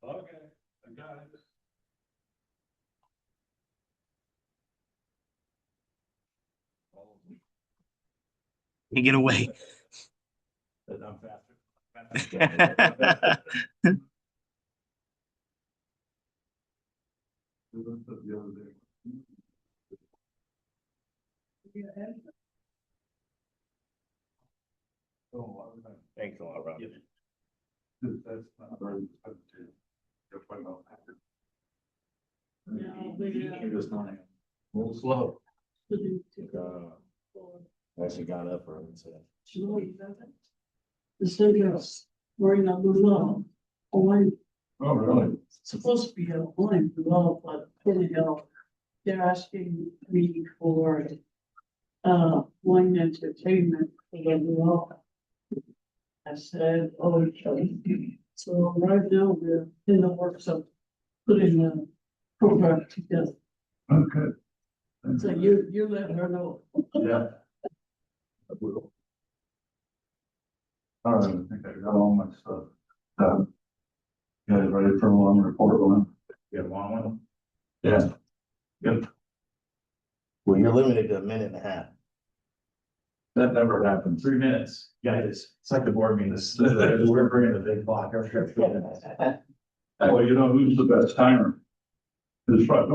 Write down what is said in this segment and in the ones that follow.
Okay, I got it. You get away. But I'm faster. Thanks a lot, Rob. That's not very expensive. Just wait on that. This morning, a little slow. Actually got up early today. The students were in a law, online, Oh, really? supposed to be a online law, but they're asking me for wine entertainment for the law. I said, oh, okay. So right now we're in the works of putting a program together. Okay. So you let her know. Yeah. I will. All right, I think I got all my stuff. You guys ready for a long report one? You have one? Yeah. Good. Well, you're limited to a minute and a half. That never happened. 3 minutes. Guys, it's like the board meeting. We're bringing the big clock. Well, you know who's the best timer? Who's front.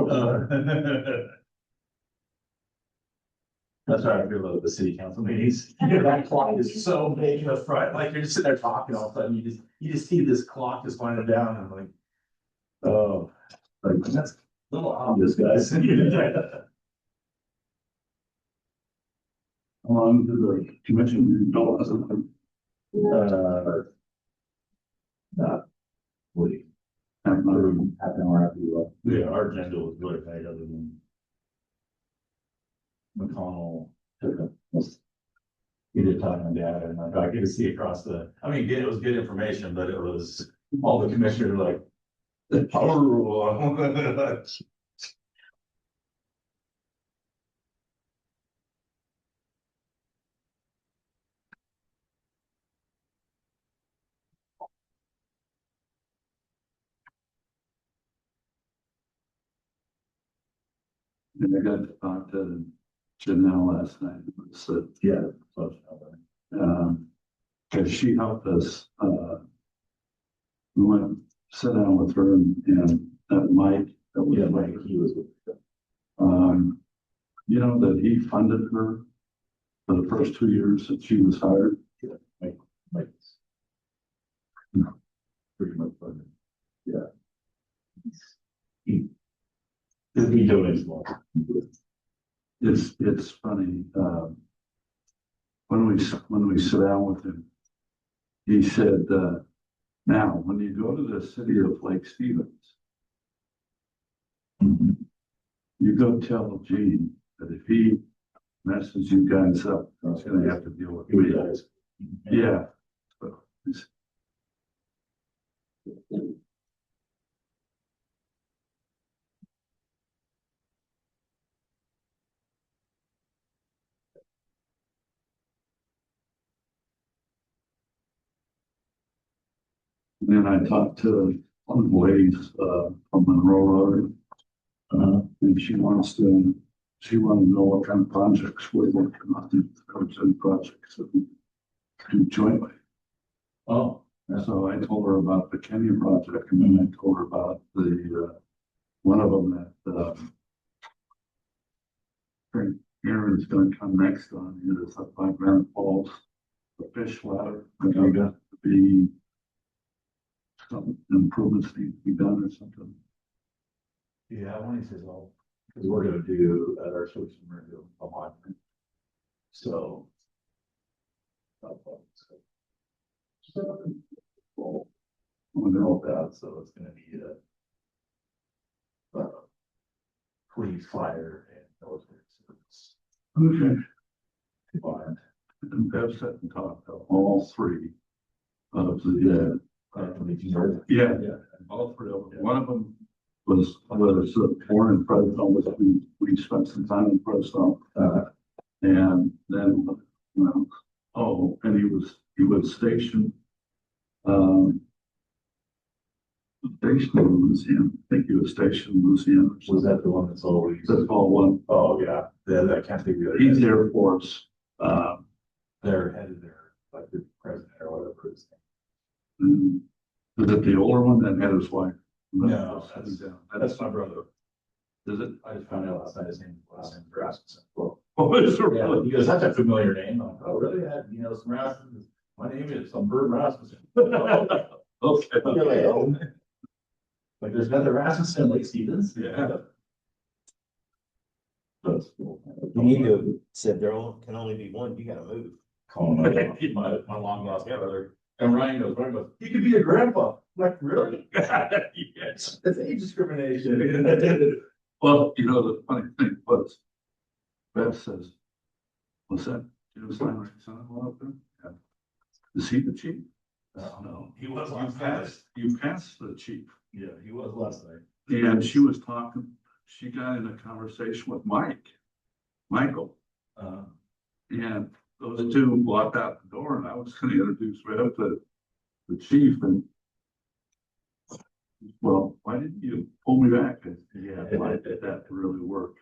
That's why I feel about the city council meetings. That clock is so big in the front, like you're just sitting there talking, all of a sudden you just see this clock just winding down, and I'm like, oh, like, that's a little obvious, guys. How long did the commission go? Not really. Half an hour after you left. Yeah, our agenda was really tight, other than McConnell took he did talk on data, and I get to see across the, I mean, it was good information, but it was all the commissioners like. And I got to talk to Janelle last night, so, yeah. Cause she helped us, we went, sit down with her and Mike, that was Mike, he was, you know, that he funded her for the first 2 years that she was hired. Yeah, Mike. Pretty much funded. Yeah. He donates more. It's funny, when we sit down with him, he said, now, when you go to the city of Lake Stevens, you go tell Gene that if he messes you guys up, he's gonna have to deal with me. Yeah. So, then I talked to one of the ladies, from Monroe Road. And she wanted to know what kind of projects we're working on, comes in projects that we do jointly. Oh. So I told her about the Kenya project, and then I told her about the, one of them that, Aaron's gonna come next on, is up by Grand Falls, the fish ladder, and I got to be some improvements need to be done or something. Yeah, when he says, well, because we're gonna do at our social media alignment. So. We're all that, so it's gonna be police, fire, and military service. Okay. Combined. And Bev sat and talked to all three of the, yeah, all three of them. One of them was born in Fresno. We spent some time in Fresno. And then, and he was stationed Stationed in Louisiana. I think he was stationed in Louisiana. or Was something. that the one that's always? That's all one. Oh, yeah, I can't think of the other. He's Air Force. They're headed there, like the president or whatever his And was it the older one that had his wife? No, That's name. That's my brother. Is it? I just found out last night his name is Rasmussen. Well, Oh, is it yeah, really? he goes, that's a familiar name. I'm like, oh, really? Some Rasmussen. My name is some Bird Rasmussen. Okay. You're like, oh. Like, there's another Rasmussen in Lake Stevens. Yeah. That's cool. You need to, said can only be one, you gotta move. Call my long lost brother. And Ryan goes, he could be a grandpa. I'm like, really? Yes. That's age discrimination. Well, the funny thing was, Beth says, what's that? Jim Steinway, son-in-law up there? Yeah. Is he the chief? No. He was You last night. you passed the chief. Yeah, he was last night. And she was talking, she got in a conversation with Michael, and those two walked out the door, and I was gonna introduce Rev to the chief, and well, why didn't you pull me back? And, yeah, that really worked.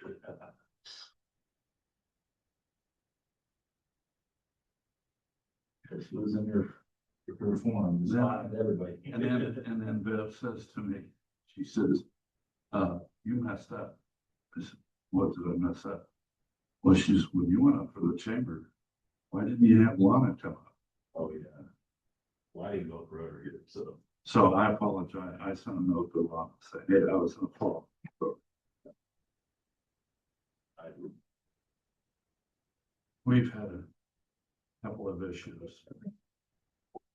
She was in your reform, it's not everybody. And then Bev says to me, she says, you messed up. I said, what did I mess up? Well, she says, when you went up for the chamber, why didn't you have Lana come up? Oh, yeah. Well, I didn't go for Rotary either, so. So I apologize. I sent a note to Lana saying, hey, that was a fault. We've had a couple of issues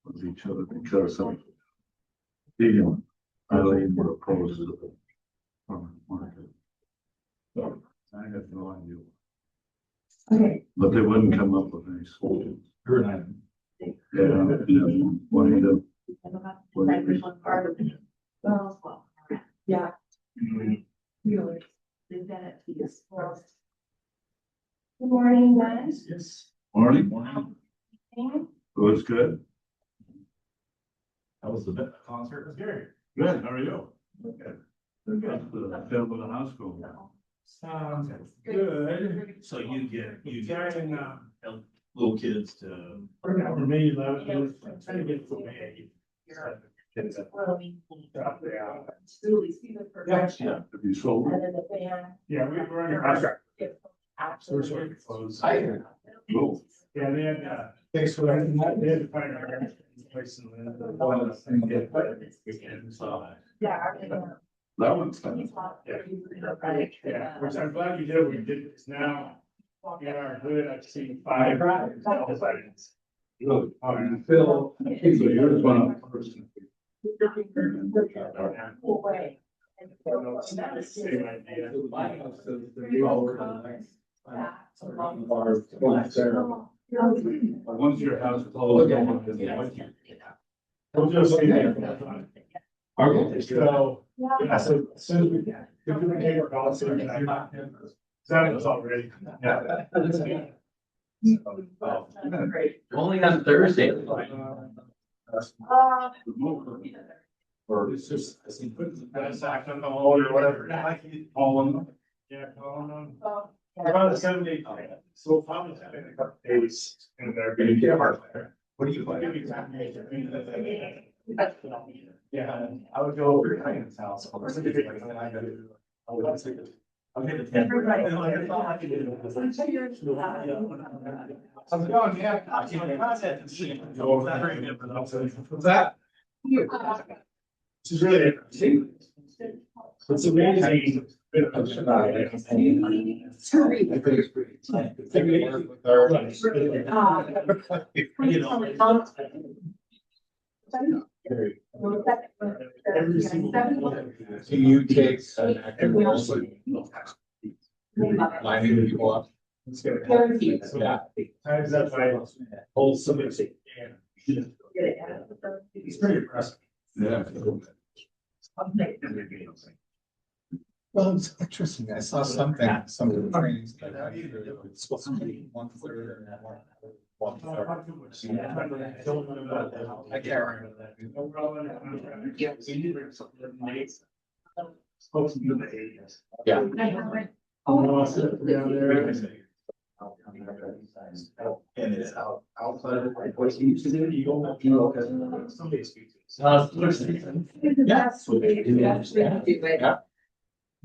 with each other because of Eileen were opposed to the farmer's market. So I have no idea. Okay. But they wouldn't come up with any solutions. Her and I. Yeah, what do you do? Well, yeah. Really. They've done it to us. Good morning, guys. Yes. Morning, Morning. it was good. That was the concert, it was Gary. Good, how are you? Good. Good. The film of the high school. Sounds good. So you get little kids to. For me, trying to get some Really see the progression. Have you sold it? And then the band. Yeah, we're under contract. So we're sort of close. Cool. Yeah, they had, thanks for that. They had to find a place in the. Yeah. That one's done. Yeah, which I'm glad you did, we did this now. In our hood, I've seen 5. Really? Phil. So you're one of the first. Cool way. Same idea. Once your house is all. We'll just say that. Okay, so, yeah, so as soon as we can, if we take our policy, that was already. Yeah. Only on Thursday. Or it's just, I see, put the sack on the wall or whatever. All of them. Yeah, all of them. Around 70. So probably having a couple days and they're gonna get hard there. What do you like? Yeah, I would go over to Ryan's house. I'll get the 10. I'm going, yeah. I can't contact and see. What's that? This is really interesting. It's amazing. Every single one. Do you take an active role in lining people up? Yeah. Times up by whole somebody. It's pretty impressive. Yeah. Well, it's interesting. I saw something, some of the trainings that I went through, it's supposed to be 1/3 or I can't remember. Supposed to be in the 80s. Yeah. Down there. And it's outside of like. What you used to do, you don't have to know, because somebody speaks. Yeah. Yeah.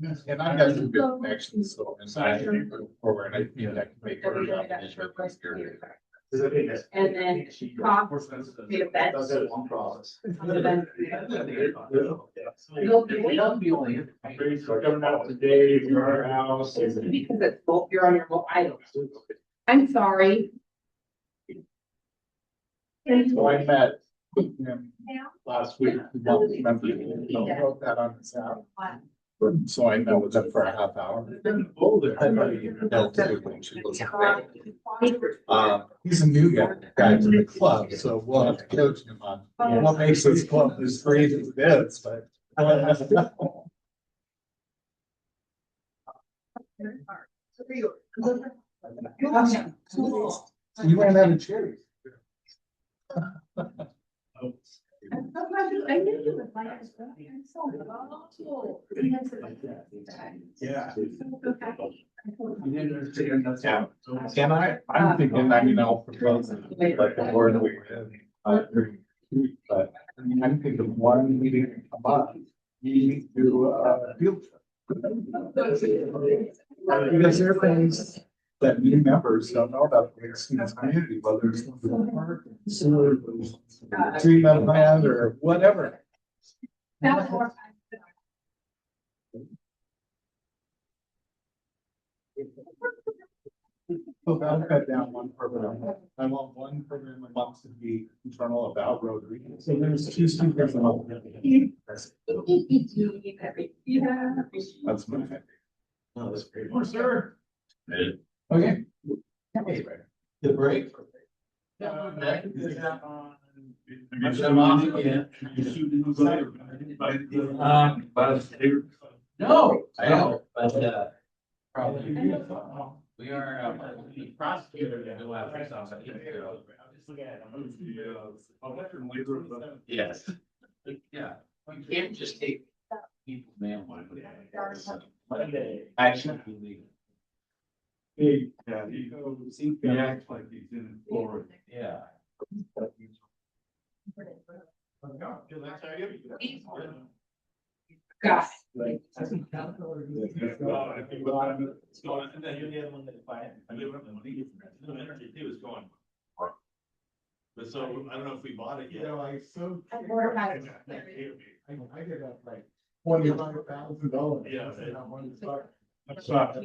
Yeah. And I have some good connections, so. And I can put it forward, I feel that can make it. And then talk, be a vet. Does it one process. So coming out today, your house. Because it's both, you're on your mobile. I don't. I'm sorry. So I met with him last week. Wrote that on his app. So I met with him for a half hour. He's a new guy to the club, so we'll have to coach him on what makes this club as great as it is, but. You ran out of cherries. I knew you would like it. I'm so grateful. Yeah. Can I'm thinking, I mean, I'll propose it, like the board that we were in, during the week, but I'm thinking one meeting a month. You need to do a field trip. Because there are things that new members don't know about the students community, whether it's the park, sewer, treatment plant, or whatever. So that'll cut down one program. I want one program a month to be internal about Rotary. So there's two speakers. That's my. No, that's great. Oh, sir. Okay. The break. No, I know, but, probably. We are, prosecutor, to go after somebody. Yes. Yeah, you can't just take people's man one. Actually. Yeah, he acts like he's in Florida. Yeah. God. But so, I don't know if we bought it yet. Like, so. I'm mortified. I get up like $25,000. Yeah. That's not.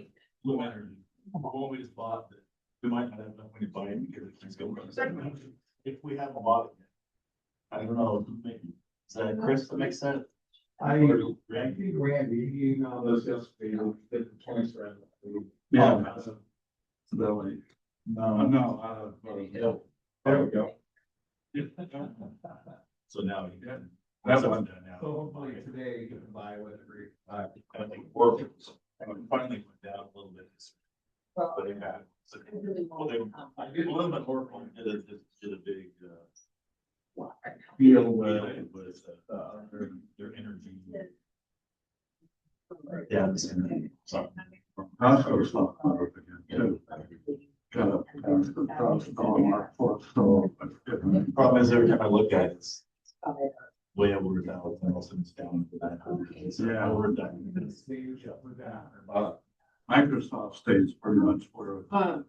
Blue Energy. Well, we just bought it. We might not have enough money to buy it because it's going. If we haven't bought it yet. I don't know, maybe, is that Chris, that makes sense? I think Randy, you know, those just, the 20. Yeah. So that way. No. There we go. So now you can. That's That's one. done now. So hopefully today you can buy with agree. I think we're, finally went down a little bit. But they had. So, well, they, I did a little bit more, did a big, Feel it was, their energy. Yeah, the same. So. Costco's not part of it again, too. Got a $1,000 for it, so. Problem is, every time I look at it, it's way over 1,000, and also it's down to 900. Yeah. Over that. Microsoft stays pretty much where. But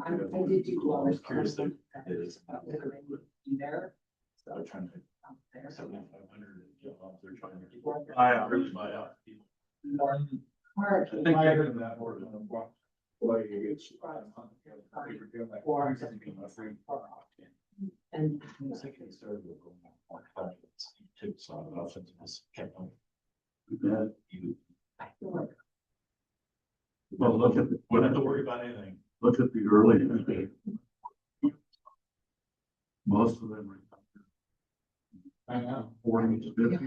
I did do I was well. curious, that it is. There. They're trying to. 7,500 jobs, they're trying to. Buy out. Really buy out people. I think I heard that word. Boy, you get. And I was thinking they started with going on like tips on offense, just kept on. Yeah. You Well, look at, wouldn't have to worry about anything. look at the early. Most of them are. I know. 40 to 50.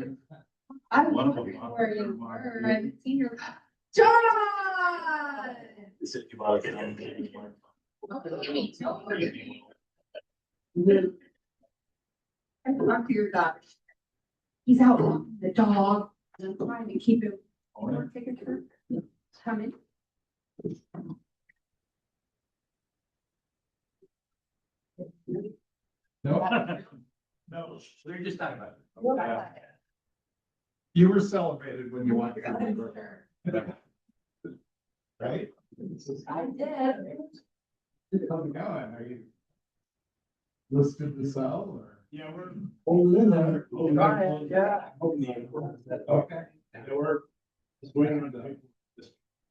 I One of was them. wondering where you were. I haven't seen your. John! They said you bought it. And talk to your dog. He's out walking the dog, and I'm trying to keep him. Wanna take a turn? Come in. No, No, they're just talking about. you were celebrated when you won. Right? I did. How's it going? Are you listed to sell or? Yeah, we're. Yeah. Okay. We're just waiting on the.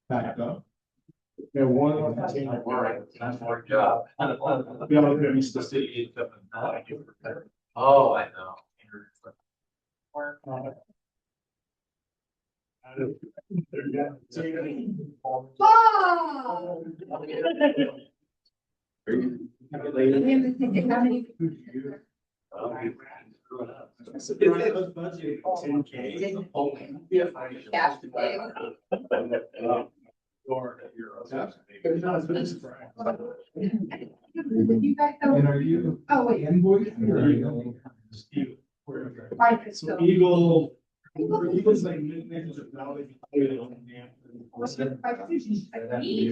Back up. Yeah, one. That's our job. We all have to the city. Oh, I know. Oh! How many? Ten K. You guys And know? are you Oh, wait. invoicing or are you? Mike is So still. Eagle, Eagle's like nicknames of valley. Me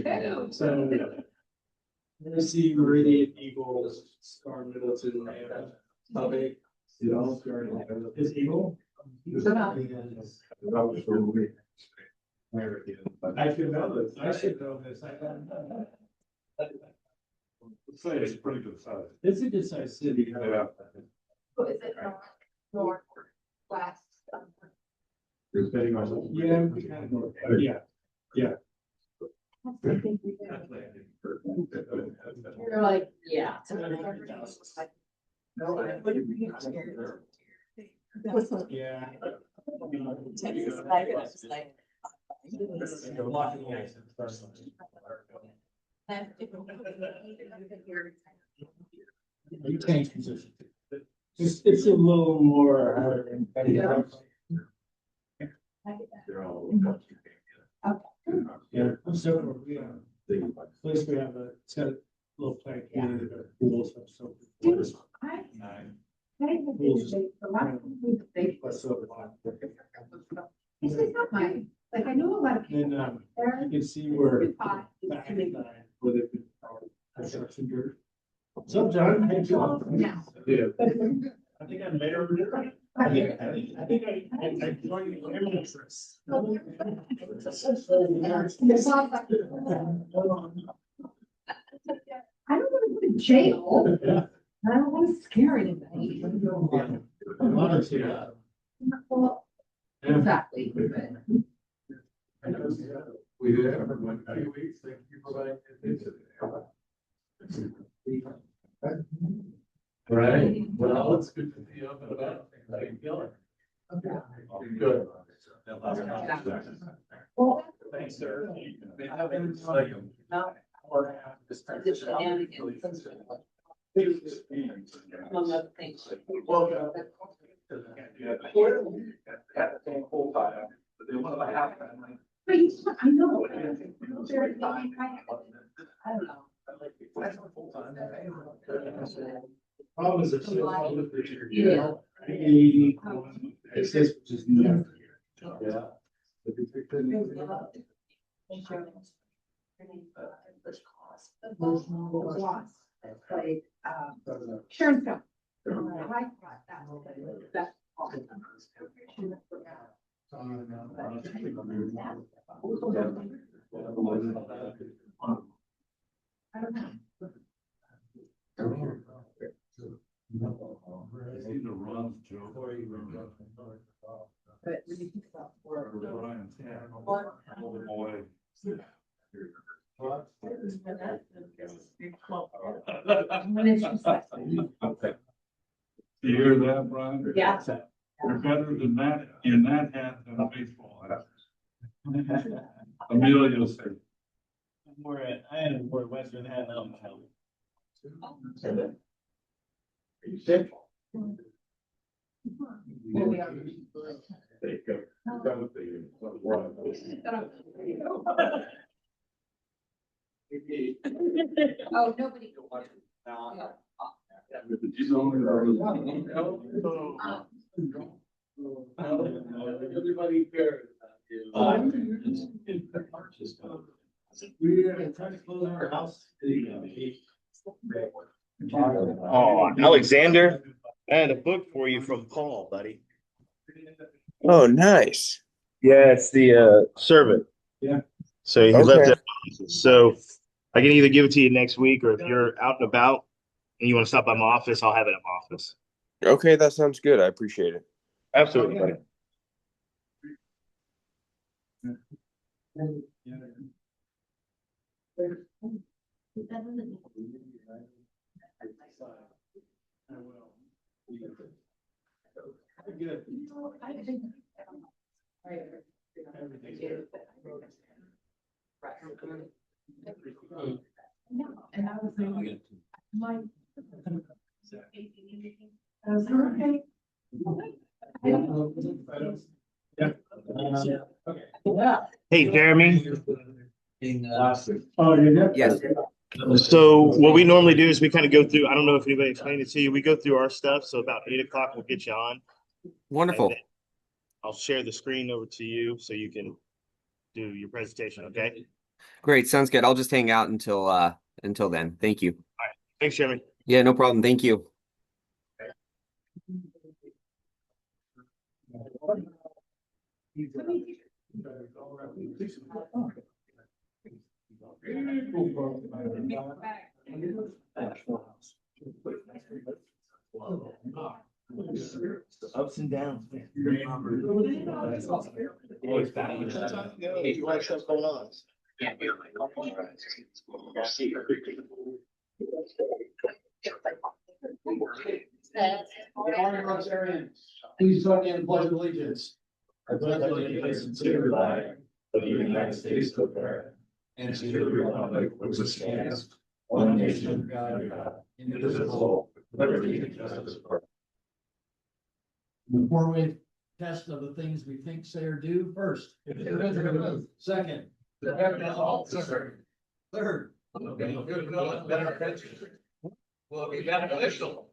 too. So. Tennessee, Meridian, Eagles, Star, Middleton, and Lubbock. You know, is Eagle? I should know this, I should know this. Say it's a pretty good size. It's a good sized city. Yeah. What is it? North, west. Yeah, we kind of know. Yeah. You're like, yeah. Yeah. You change position. It's a little more. Yeah, so we at least we have a set of little play. Pools and so. This is not mine. Like, I know a lot of people. Then, There. you can see where. Good pot. Back in line, where they've been construction dirt. So John, how you doing? Yeah. Yeah. I think I made her. I think I joined the ambulance. I don't want to go to jail. I don't want to scare anybody. Well, exactly. We did have one few weeks. Thank you for that. Right, well, it's good to see you up and about. How you feeling? Good. Well, Thanks, sir. among other things. But you, I know. I don't know. Problem is, it's. Yeah. It's just, just. Yeah. Like, Sharon Stone. That's awesome. I don't know. He either runs Joe. But when you think about work. Brian. What? Boy. When it's just like. You hear that, Brian? Yeah. You're better than that, in that hat than a baseball hat. Amelia said. I had a more Western hat now. Are you sick? Oh, nobody. Everybody cares. We're trying to close our house. Oh, Alexander, I had a book for you from Paul, buddy. Oh, nice. Yeah, it's the servant. Yeah. So he left Okay. it. So I can either give it to you next week, or if you're out and about and you want to stop by my office, I'll have it at my office. Okay, that sounds good. I appreciate it. Absolutely, buddy. And I was like, my. I was like, okay. Hey, Jeremy. Oh, you did? Yes. So what we normally do is we kind of go through, I don't know if anybody explained it to you, we go through our stuff. So about 8 o'clock, we'll get you on. Wonderful. And then I'll share the screen over to you so you can do your presentation, okay? Great. Sounds good. I'll just hang out until then. Thank you. Thanks, Jeremy. Yeah, no problem. Thank you. Ups and downs. Please join me in pledge of allegiance. I pledge allegiance to the flag of the United States of America and to the republic which stands one nation under God, indivisible, with liberty and justice for all. Before we test of the things we think, say, or do, first. Second. Third. Will be beneficial.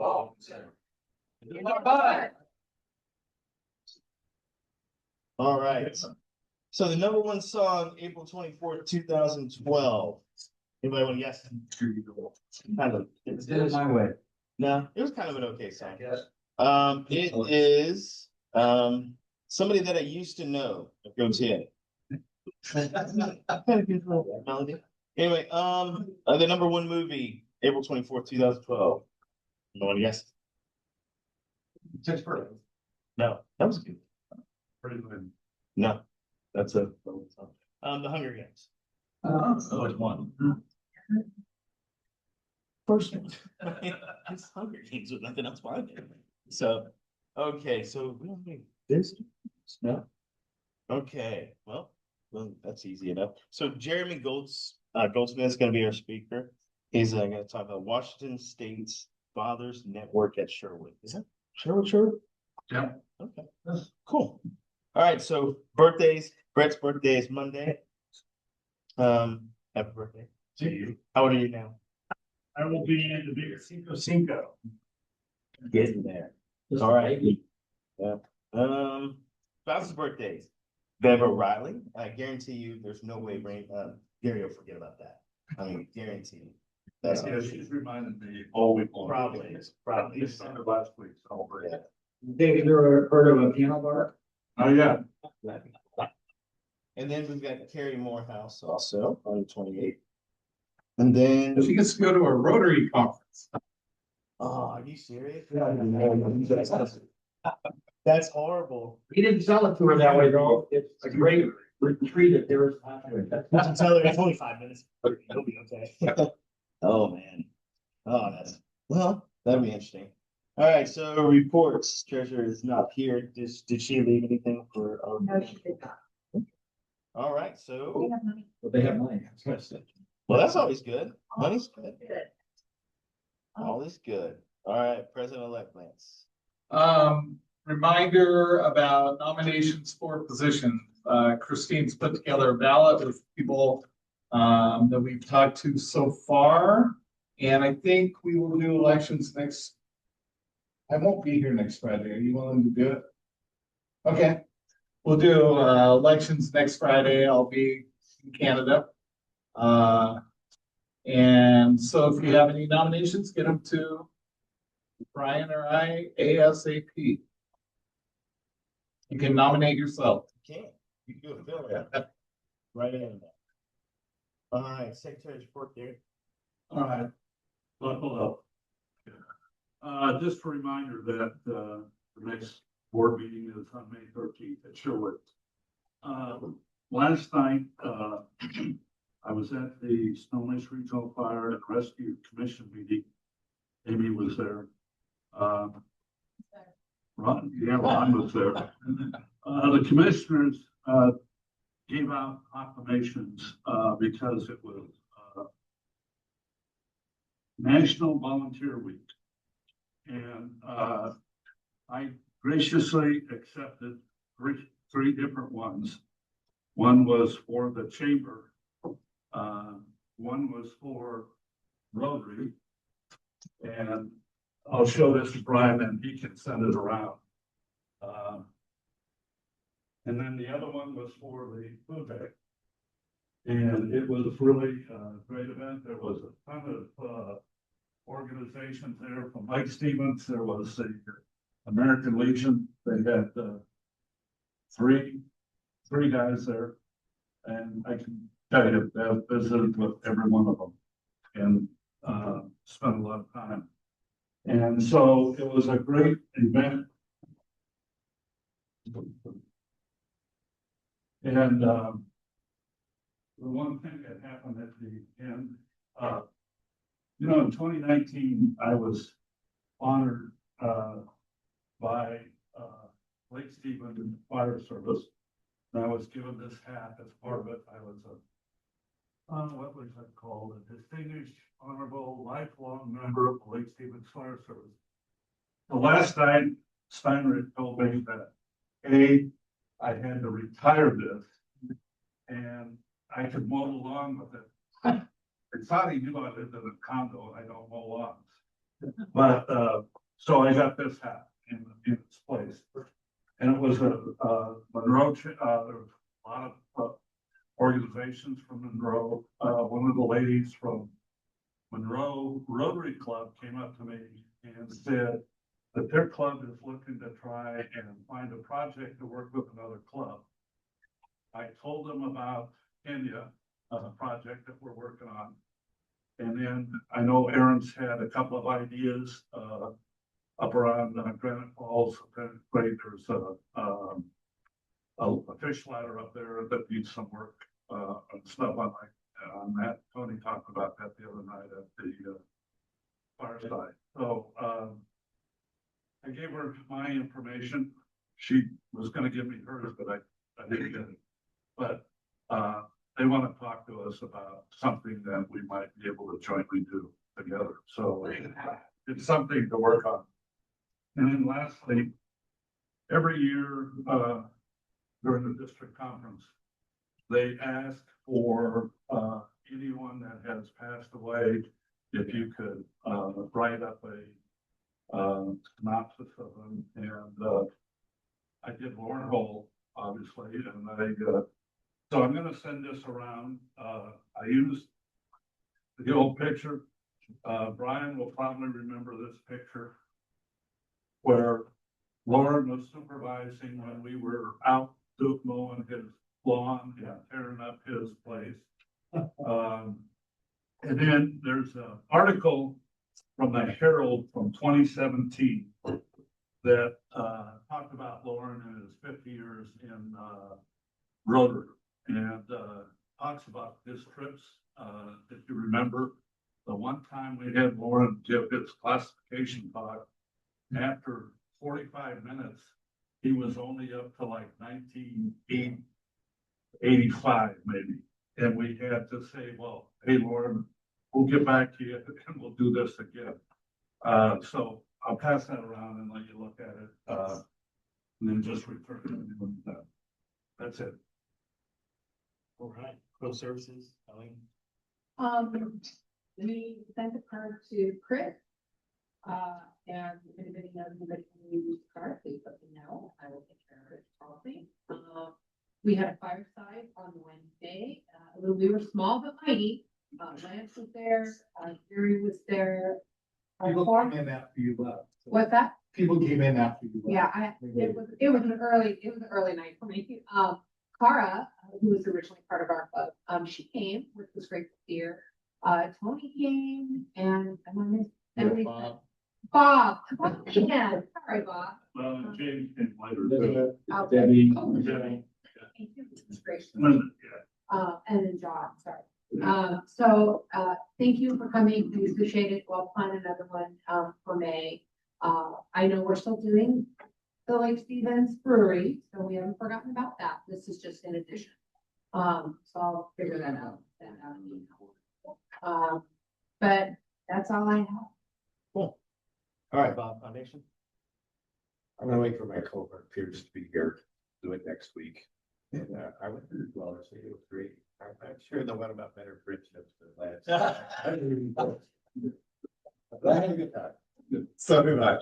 All right. So the number one song, April 24th, 2012. Anybody want to guess? Kind of. Did it my way. No, it was kind of an okay song. It is somebody that I used to know. It goes here. Melody. Anyway, the number one movie, April 24th, 2012. No one guessed? No, that was good. Pretty good. No, that's a The Hunger Games. Oh, it's one. First one. It's Hunger Games with nothing else behind it. So, okay, so we don't need this. No. Okay, well, that's easy enough. So Jeremy Goldsmith is going to be our speaker. He's going to talk about Washington State's Fathers Network at Sherwood. Is that Sherwood? Yeah. Okay, cool. All right, so birthdays. Brett's birthday is Monday. Happy birthday to you. How old are you now? I will be in the bigger Cinco. Getting there. All right. Yeah. Spouse's birthdays. Bev O'Reilly. I guarantee you there's no way Gary will forget about that. I mean, guarantee you. That's She's reminded me all week long. Probably. It's kind of last week, so. Yeah. Dave, you ever heard of a piano bar? Oh, yeah. And then we've got Carrie Morehouse also on the 28th. And then, She gets to go to a Rotary conference. oh, are you serious? That's horrible. He didn't sell it to her that way, though. It's a great retreat at their. You can tell her it's only 5 minutes. It'll be okay. Oh, man. Oh, that'd be interesting. All right, so reports. Treasurer is not here. Did she leave anything for? No, she did not. All right, so, have money. But they have money. well, that's always good. Money's good. Good. All is good. All right, President-elect Lance. Reminder about nominations for positions. Christine's put together a ballot with people that we've talked to so far. And I think we will do elections next. I won't be here next Friday. Are you willing to do it? Okay, we'll do elections next Friday. I'll be in Canada. And so if you have any nominations, get them to Brian or I ASAP. You can nominate yourself. Okay, you do it, Bill. Yeah. Right in there. All right, Secretary's report there. All right, buckle up. Just a reminder that, the next board meeting is on May 13th at Sherwood. Last night, I was at the Snohomish Regional Fire and Rescue Commission meeting. Amy was there. Ron was there. The commissioners, gave out proclamations, because it was, National Volunteer Week. And, I graciously accepted three different ones. One was for the chamber. One was for Rotary. And I'll show this to Brian and he can send it around. And then the other one was for the food bank. And it was really a great event. There was a ton of organizations there from Mike Stevens. There was the American Legion. They had three guys there. And I can tell you, I've visited with every one of them and spent a lot of time. And so it was a great event. And the one thing that happened at the end, in 2019, I was honored by Lake Stephen Fire Service. And I was given this hat as part of it. I was what was that called? A distinguished, honorable, lifelong member of the Lake Stevens Fire Service. The last night, Steinrich told me that I had to retire this and I could mow along with it. I thought he knew I lived in a condo and I don't mow lawns. But, so I got this hat in its place. And it was a Monroe, there was a lot of organizations from Monroe. One of the ladies from Monroe Rotary Club came up to me and said that their club is looking to try and find a project to work with another club. I told them about Kenya, a project that we're working on. And then I know Aaron's had a couple of ideas up around Granite Falls. There's a fish ladder up there that needs some work and stuff on that. Tony talked about that the other night at the fireside. So I gave her my information. She was going to give me hers, but I didn't get it. But they want to talk to us about something that we might be able to jointly do together. So it's something to work on. And then lastly, every year during the district conference, they ask for anyone that has passed away, if you could write up a synopsis of them. And I did Lauren Hole, obviously, and so I'm going to send this around. I used the old picture. Brian will probably remember this picture where Lauren was supervising when we were out mowing his lawn and tearing up his place. And then there's an article from the Herald from 2017 that talked about Lauren and his 50 years in Rotary, and talks about his trips. If you remember, the one time we had Lauren give his classification talk, after 45 minutes, he was only up to like 1985 maybe. And we had to say, well, hey, Lauren, we'll get back to you and we'll do this again. So I'll pass that around and let you look at it. And then just return to that. That's it. All right, pro services, Colleen. We sent a card to Chris. And if anybody knows anybody can use the card, please let me know. I will take care of it shortly. We had a fireside on Wednesday. We were small but mighty. Lance was there, Gary was there. People came in after you left. What's that? People came in after you left. Yeah, it was an early night for me. Cara, who was originally part of our club, she came, which was great to see her. Tony came and Bob, yeah, sorry, Bob. Well, James came later. too. Debbie. Debbie. It was great. Linda, And then John, sorry. Thank you for coming. We appreciate it. We'll plan another one, for May. I know we're still doing the Lake Stevens Brewery, so we haven't forgotten about that. This is just in addition. So I'll figure that out. But that's all I have. Cool. All right, Bob, Foundation. I'm gonna wait for my cohort peers to be here, do it next week. And I went through the well, it was great. I'm sure the one about better friendships than last. But I had a good time. So did I.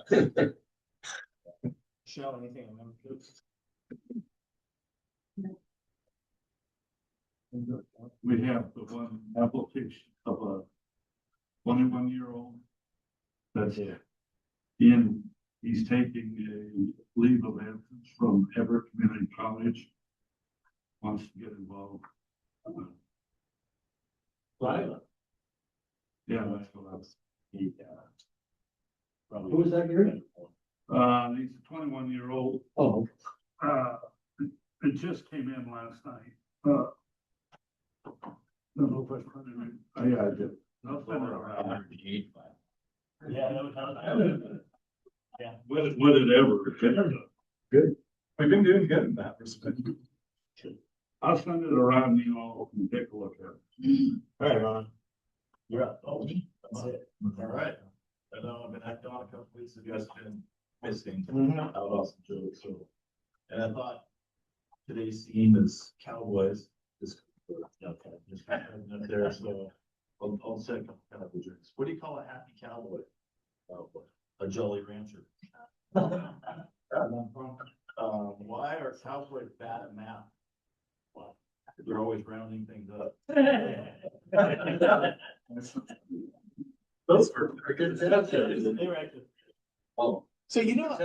Michelle, anything on them? We have the one application of a 21-year-old. That's he's taking a leave of absence from Everett Community College. Wants to get involved. Lila. Yeah, that's what I was. Who was that, Gary? He's a 21-year-old. Oh. It just came in last night. No, but yeah, I did. I'll send it around. Yeah, that was. Yeah. Would it ever? Good. We've been doing good in that respect. I'll send it around, you know, and take a look at it. All right, Ron. You're up. Oh, that's it. All right. I know I've been acting on a couple weeks ago, just been visiting Mhm. out Austin, Joe, so. And I thought today's theme is cowboys, just, okay, just kind of up there, so. I'll say a couple kind of drinks. What do you call a happy cowboy? A jolly rancher. Why are cowboys bad at math? Well, they're always rounding things up. Those were good. They were actually. Oh. So you know,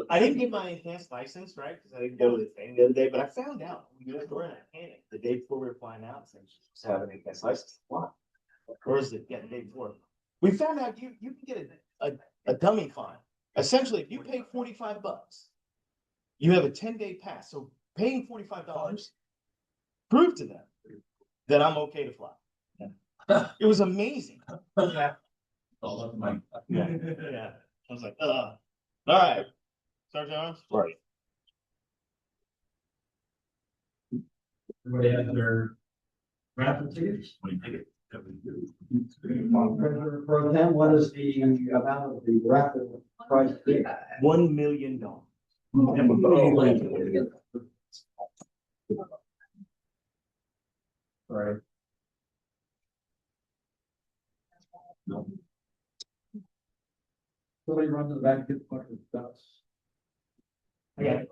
I didn't get my enhanced license, right? Because I didn't go to the thing the other day, but I found out we were in a panic the day before we were flying out, saying she was having an enhanced license to fly. Or is it, yeah, the day before? We found out you can get a dummy fine. Essentially, if you pay $45, you have a 10-day pass. So paying $45, prove to them that I'm okay to fly. It was amazing. Yeah. Yeah. I was like, all right. Sergeant Jones? Right. Everybody has their raffle tickets? Treasurer Pro Tem, what is the amount of the raffle prize? $1 million. Right. Somebody run to the back, get the bucket of ducks. Yeah.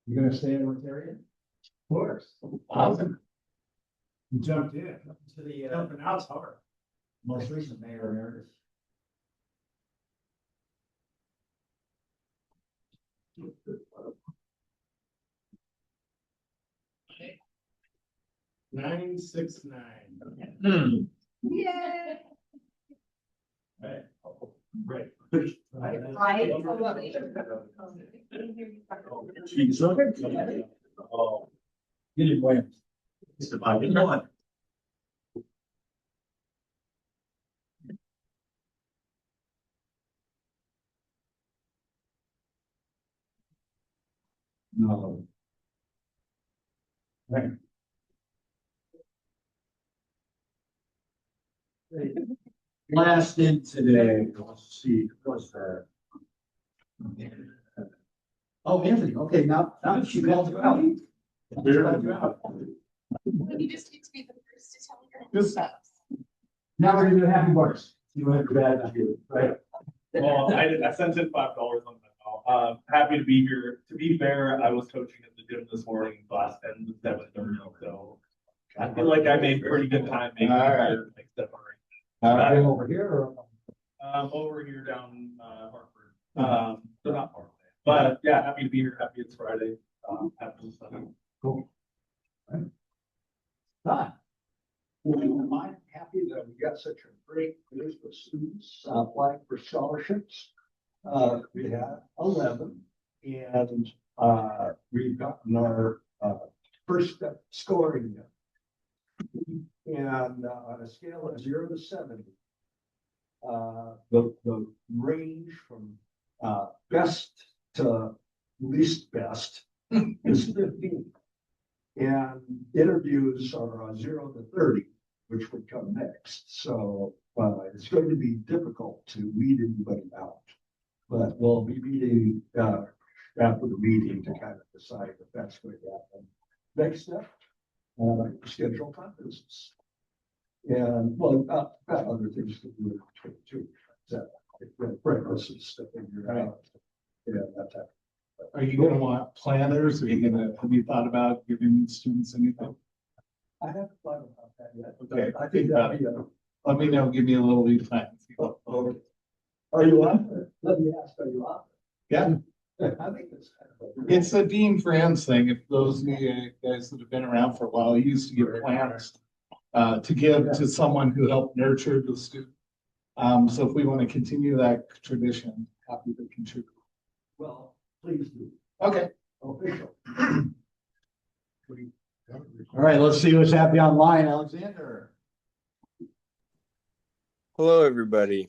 You gonna stay in Rotarian? Of course. Awesome. You jumped in. To the, Jumping out's hard. most recent mayor emeritus. Okay. 969. Yay! Right. Right. Right. Oh. You didn't win. It's the Biden one. No. Right. Last in today, let's see, what's that? Oh, Anthony, okay, now she called you out. She called you out. You just need to be the first to tell her. Just- Now we're gonna do happy bars. You don't have your bad idea, right? Well, I sent in $5 on that. Happy to be here. To be fair, I was coaching at the gym this morning, class 10 to 7:30, so I feel like I made pretty good time making All right. it like step already. Over here or? Over here down, Hartford, so not far away. But yeah, happy to be here. Happy it's Friday. Happy to Sunday. Cool. Don. Well, I'm happy that we got such a great list of students applying for scholarships. We had 11 and we've gotten our first step scoring. And on a scale of 0 to 70, the range from best to least best is 15. And interviews are 0 to 30, which would come next. So it's going to be difficult to weed anybody out. But we'll be meeting after the meeting to kind of decide if that's going to happen. Next step, schedule conferences. And well, got other things to do too. Breakfast stuff figure out. Yeah, that type. Are you gonna want planners? Are you gonna, have you thought about giving students anything? I haven't thought about that yet. Okay, I think that'd be Let me know, give me a little lead time. Are you on? Let me ask, are you on? Yeah, I think it's kind of. it's a Dean Franz thing. If those of you guys that have been around for a while, he used to give planners to give to someone who helped nurture the student. So if we want to continue that tradition, happy to contribute. Well, please do. Okay. Official. All right, let's see what's happening online, Alexander. Hello, everybody.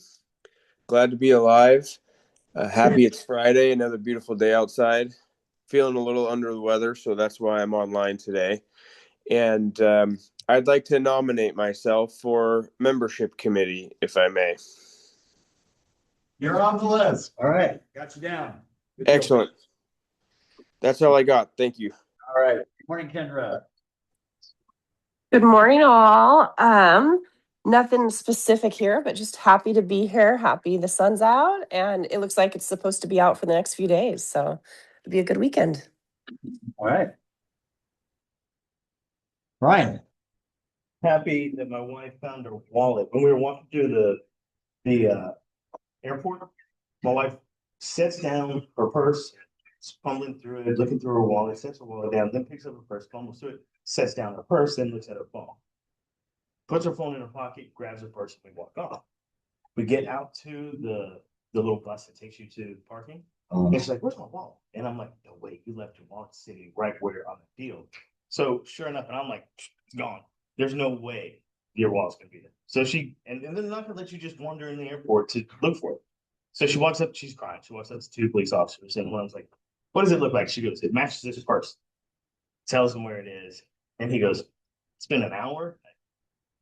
Glad to be alive. Happy it's Friday, another beautiful day outside. Feeling a little under the weather, so that's why I'm online today. And I'd like to nominate myself for membership committee, if I may. You're on the list. All right, got you down. Good deal. Excellent. That's all I got. Thank you. All right. Good morning, Kendra. Good morning, all. Nothing specific here, but just happy to be here. Happy the sun's out, and it looks like it's supposed to be out for the next few days. So it'll be a good weekend. All right. Ryan. Happy that my wife found her wallet when we were walking through the airport. My wife sets down her purse, fumbling through it, looking through her wallet, sets her wallet down, then picks up her purse, fumbles through it, sets down her purse, then looks at her phone. Puts her phone in her pocket, grabs her purse, and we walk off. We get out to the little bus that takes you to parking. And she's like, "Where's my wallet?" And I'm like, "No way, you left your wallet sitting right where on the field." So sure enough, and I'm like, "It's gone. There's no way your wallet's gonna be there." So and then they're not gonna let you just wander in the airport to look for it. So she walks up, she's crying. She walks up to two police officers, and one's like, "What does it look like?" She goes, "It matches this purse." Tells him where it is, and he goes, "It's been an hour."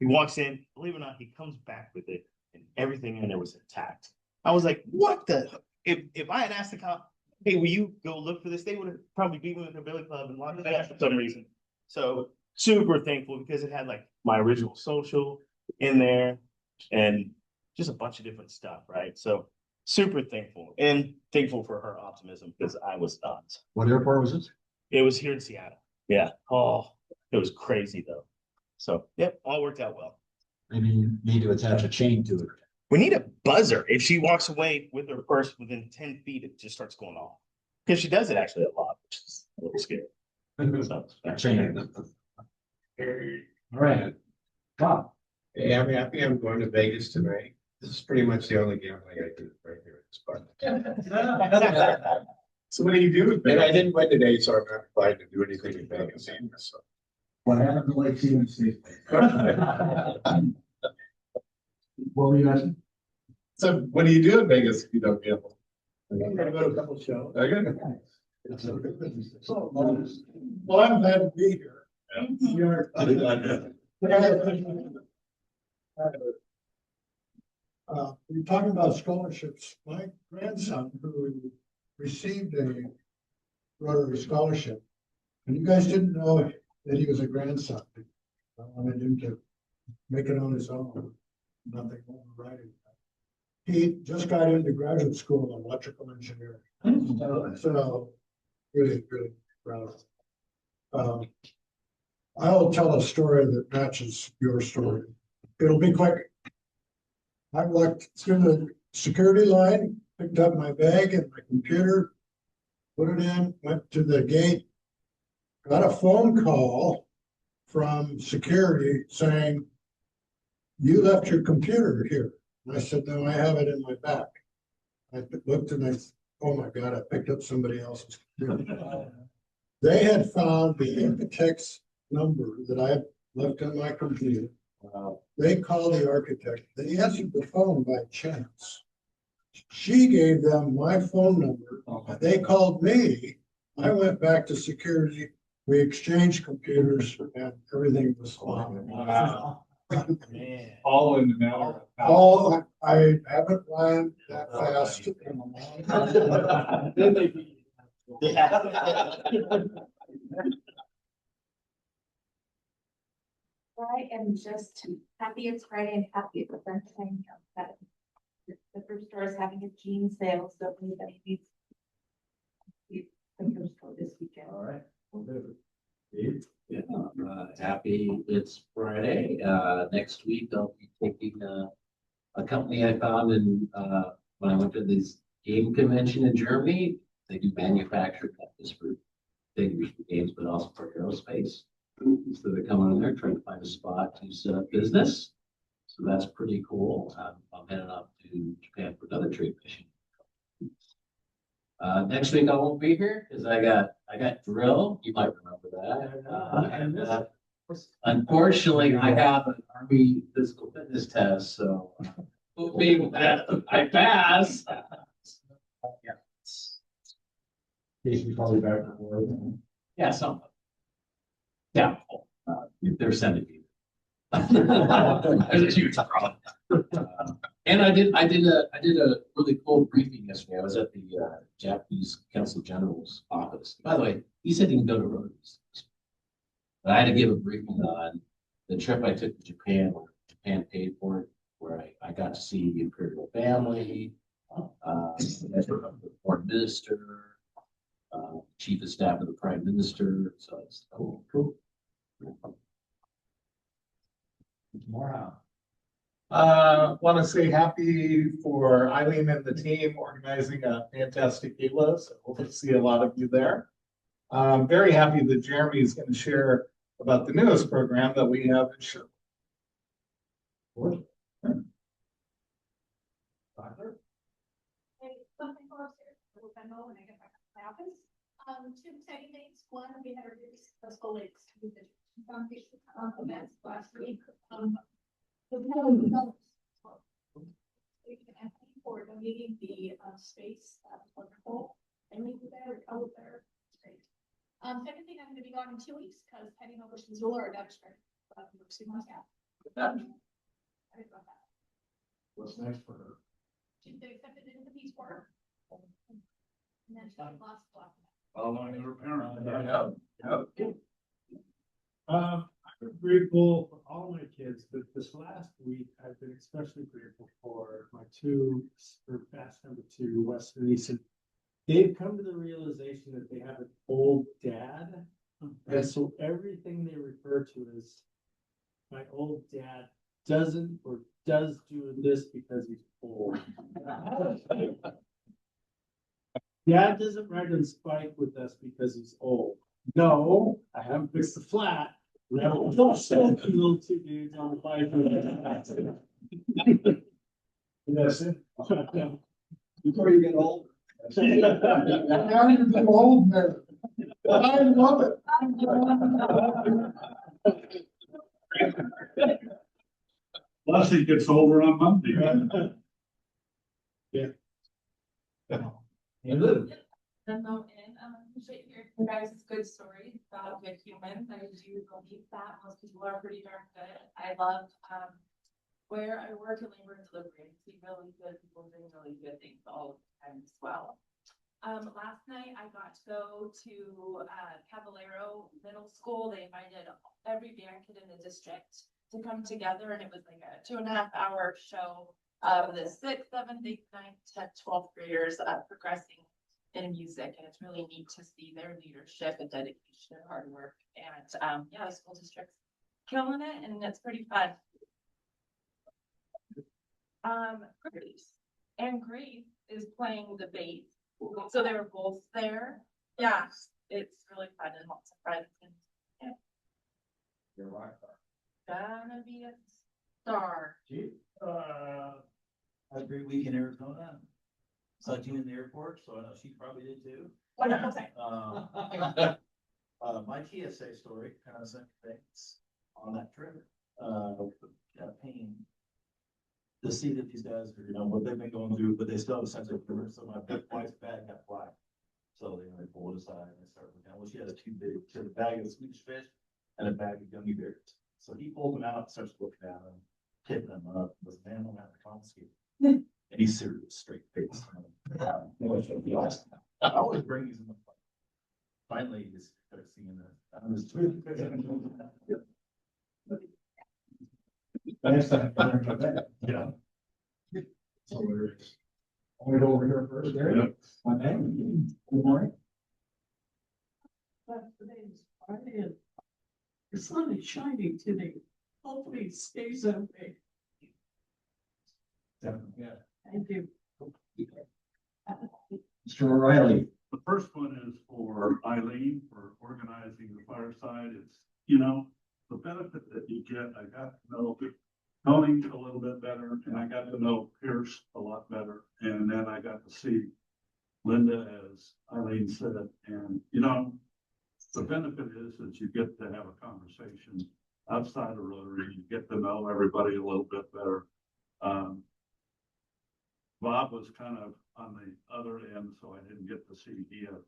He walks in, believe it or not, he comes back with it, and everything in there was intact. I was like, "What the?" If I had asked the cop, "Hey, will you go look for this?" They would have probably beat me with a billy club and locked me up for some reason. So super thankful because it had like my original social in there and just a bunch of different stuff, right? So super thankful and thankful for her optimism because I was not. What airport was this? It was here in Seattle. Yeah. Oh, it was crazy though. So yep, all worked out well. Maybe you need to attach a chain to it. We need a buzzer. If she walks away with her purse within 10 feet, it just starts going off. Because she does it actually a lot, which is a little scary. So, yeah. Chain. All right. Bob. Hey, I'm happy I'm going to Vegas tonight. This is pretty much the only gambling I do right here at this park. So what do you do with And I that? didn't win today, so I'm not applied to do anything in Vegas. So. What happened to Lake CMC? What were you asking? So what do you do in Vegas if you don't gamble? I'm gonna go to a couple shows. Okay. It's a good business. So, Well, I'm glad to be here. we are. We're talking about scholarships. My grandson who received a Rotary scholarship, and you guys didn't know that he was a grandson. I wanted him to make it on his own, nothing overriding. He just got into graduate school in electrical engineering. So really, really proud. I'll tell a story that matches your story. It'll be quick. I walked through the security line, picked up my bag and my computer, put it in, went to the gate, got a phone call from security saying, "You left your computer here." And I said, "No, I have it in my back." I looked and I said, "Oh my God, I picked up somebody else's computer." They had found the architect's number that I had left on my computer. They called the architect. They answered the phone by chance. She gave them my phone number. They called me. I went back to security. We exchanged computers and everything was fine. Wow. Man. All in the matter of hours. All, I haven't ran that fast. I am just happy it's Friday and happy it's Valentine's Day. The thrift store is having a jean sale, so if anybody needs the thrift store this weekend. All right. Yeah, happy it's Friday. Next week I'll be taking a company I found in when I went to this game convention in Germany. They do manufacture covers for figures for games, but also for aerospace. So they're coming in there trying to find a spot to set up business. So that's pretty cool. I'm heading up to Japan for another trade mission. Next week I won't be here because I got drill. You might remember that. Unfortunately, I have an Army physical fitness test, so being that I pass. He's probably back to work. Yeah, some. Yeah, they're sending me. There's a huge problem. And I did a really cool briefing yesterday. I was at the Japanese Council General's office. By the way, he said he can go to Rotaries. But I had to give a briefing on the trip I took to Japan, where Japan paid for it, where I got to see the imperial family, the foreign minister, chief of staff of the prime minister. So it's cool. Tomorrow. Want to say happy for Eileen and the team organizing a fantastic gala. So hope to see a lot of you there. Very happy that Jeremy is going to share about the newest program that we have in Sherwood. Hey, something for us here. We'll bend over when I get back to my office. Two exciting things. One, we had a really successful Lakes Foundation events last week. For donating the space, that was wonderful. And we were there, recovered there. Great. Second thing, I'm going to be gone in 2 weeks because heading over to Missoula or Dexter. What's next for her? She's been accepted into the Peace Corps. And then she lost block. Following her parent. I'm grateful for all my kids, but this last week I've been especially grateful for my fast number 2, Weston and Easton. They've come to the realization that they have an old dad. And so everything they refer to as my old dad doesn't or does do this because he's old. Dad doesn't ride his bike with us because he's old. No, I haven't fixed the flat. We have little 2 dudes on the bike. That's it. Before you get old. Now you're getting old, man. I love it. Leslie gets over on Monday. Yeah. Appreciate hearing you guys' good stories about good humans. I do believe that most people are pretty darn good. I love where I work in labor and delivery. I see really good people doing really good things all the time as well. Last night I got to go to Caballero Middle School. They invited every band kid in the district to come together, and it was like a 2.5-hour show of the 6th, 7th, 8th, 9th, 10th, 12th graders progressing in music, and it's really neat to see their leadership and dedication and hard work. And yeah, the school district's killing it, and it's pretty fun. Grace is playing the bass. So they were both there. Yeah, it's really fun and lots of friends. And yeah. You're right. Gonna be a star. Had a great week in Arizona. Saw Jean in the airport, so I know she probably did too. Wonderful. My TSA story, kind of same things on that trip. Got pain to see that these guys are, what they've been going through, but they still have a sense of humor. So my wife's bag got black. So they pull it aside and they start looking down. Well, she had a bag of Swedish fish and a bag of gummy bears. So he pulls them out, starts looking down and tipping them up. Was man on that confiscated. And he's serious, straight face. I always bring these in the fight. Finally, he just started seeing that. I was Next time. Yeah. So we're over here first, Gary. Yep. My name. Good morning. But today's Friday and the sun is shining today. Hopefully it stays that way. Yeah. Thank you. Mr. O'Reilly. The first one is for Eileen for organizing the fireside. It's, the benefit that you get, I got to know Tony a little bit better, and I got to know Pierce a lot better. And then I got to see Linda, as Eileen said, and the benefit is that you get to have a conversation outside of Rotary. You get to know everybody a little bit better. Bob was kind of on the other end, so I didn't get to see Dia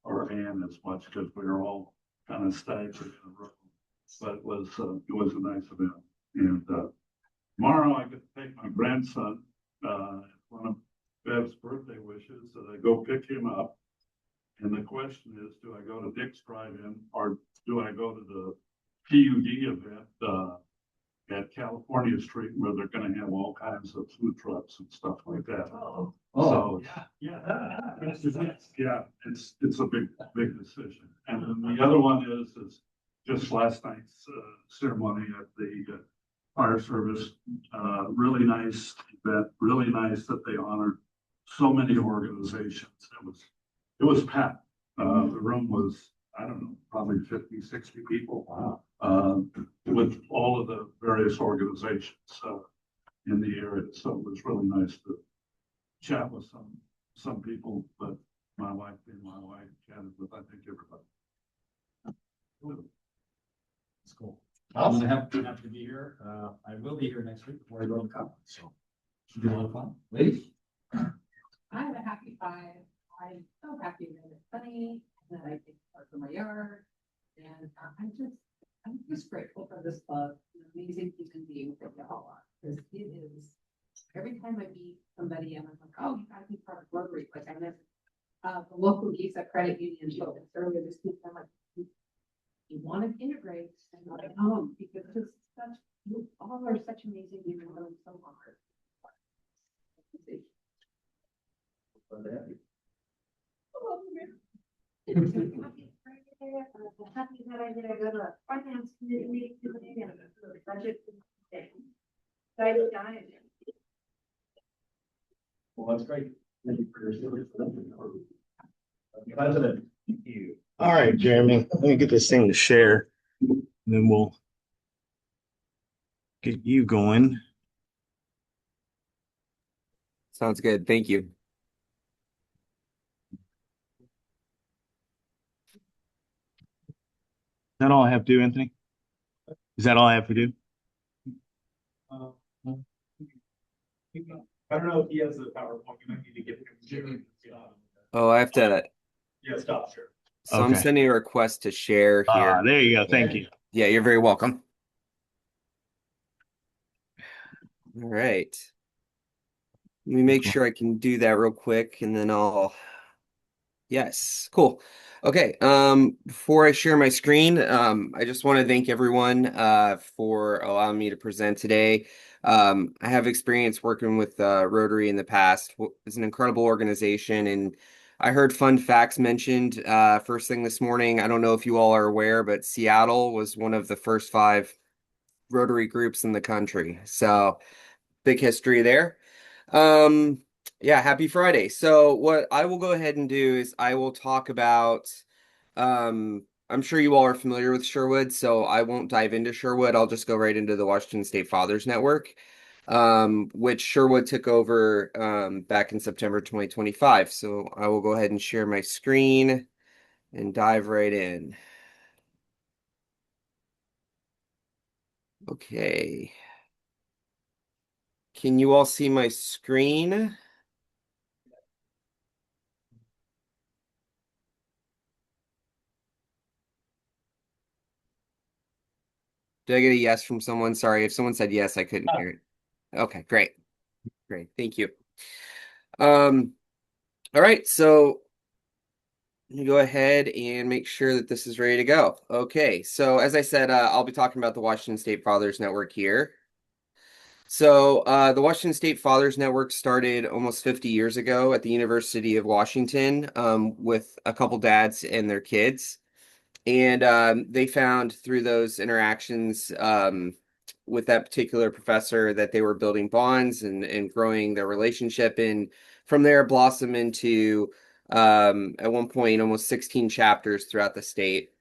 or Ann as much because we were all kind of staggered in a room. But it was a nice event. And tomorrow I get to take my grandson, one of Bev's birthday wishes, so I go pick him up. And the question is, do I go to Dick's Drive-In or do I go to the PUD event at California Street where they're going to have all kinds of food trucks and stuff like that? So, yeah, it's a big decision. And then the other one is just last night's ceremony at the fire service. Really nice event, really nice that they honored so many organizations. It was packed. The room was, I don't know, probably 50, 60 people. Wow. With all of the various organizations in the area. So it was really nice to chat with some people, but my wife being my wife, chatted with, I think, everybody. That's cool. I'm gonna have to be here. I will be here next week before I go to the conference, so should be a lot of fun. Ladies? I have a happy 5. I'm so happy that it's sunny, and that I can park in my yard. And I'm just grateful for this club, the amazing human beings that y'all are. Because it is, every time I meet somebody and I'm like, oh, you gotta be part of Rotary. Like I met the local Giza Credit Union show earlier this week. I'm like, you want to integrate and like, because it's such, you all are such amazing people and so hard. Happy that I did go to finance committee meeting today and the budget. Excited guys. Well, that's great. Thank you for your service. President. Thank you. All right, Jeremy, let me get this thing to share, and then we'll get you going. Sounds good. Thank you. Is that all I have to do, Anthony? Is that all I have to do? I don't know if he has the PowerPoint. You might need to get him. Oh, I have to. Yeah, stop, sure. So I'm sending a request to share here. There you go. Thank you. Yeah, you're very welcome. All right. Let me make sure I can do that real quick and then yes, cool. Okay, before I share my screen, I just want to thank everyone for allowing me to present today. I have experience working with Rotary in the past. It's an incredible organization, and I heard fun facts mentioned first thing this morning. I don't know if you all are aware, but Seattle was one of the first 5 Rotary groups in the country. So big history there. Um, yeah, happy Friday. So what I will go ahead and do is I will talk about I'm sure you all are familiar with Sherwood, so I won't dive into Sherwood. I'll just go right into the Washington State Fathers Network, which Sherwood took over back in September 2025. So I will go ahead and share my screen and dive right in. Okay. Can you all see my screen? Did I get a yes from someone? Sorry, if someone said yes, I couldn't hear it. Okay, great. Great. Thank you. All right, so let me go ahead and make sure that this is ready to go. Okay, so as I said, I'll be talking about the Washington State Fathers Network here. So the Washington State Fathers Network started almost 50 years ago at the University of Washington with a couple dads and their kids. And they found through those interactions with that particular professor that they were building bonds and growing their relationship. And from there, blossom into, at one point, almost 16 chapters throughout the state.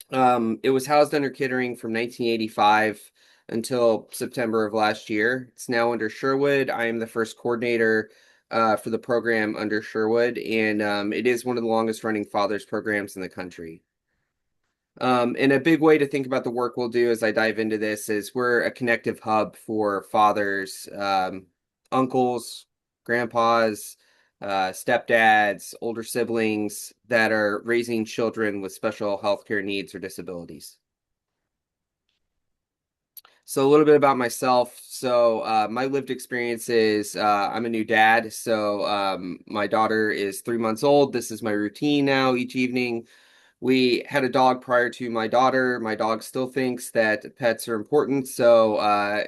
It was housed under Kittering from 1985 until September of last year. It's now under Sherwood. I am the first coordinator for the program under Sherwood, and it is one of the longest running fathers programs in the country. And a big way to think about the work we'll do as I dive into this is we're a connective hub for fathers, uncles, grandpas, stepdads, older siblings that are raising children with special healthcare needs or disabilities. So a little bit about myself. So my lived experience is I'm a new dad. So my daughter is 3 months old. This is my routine now each evening. We had a dog prior to my daughter. My dog still thinks that pets are important. So,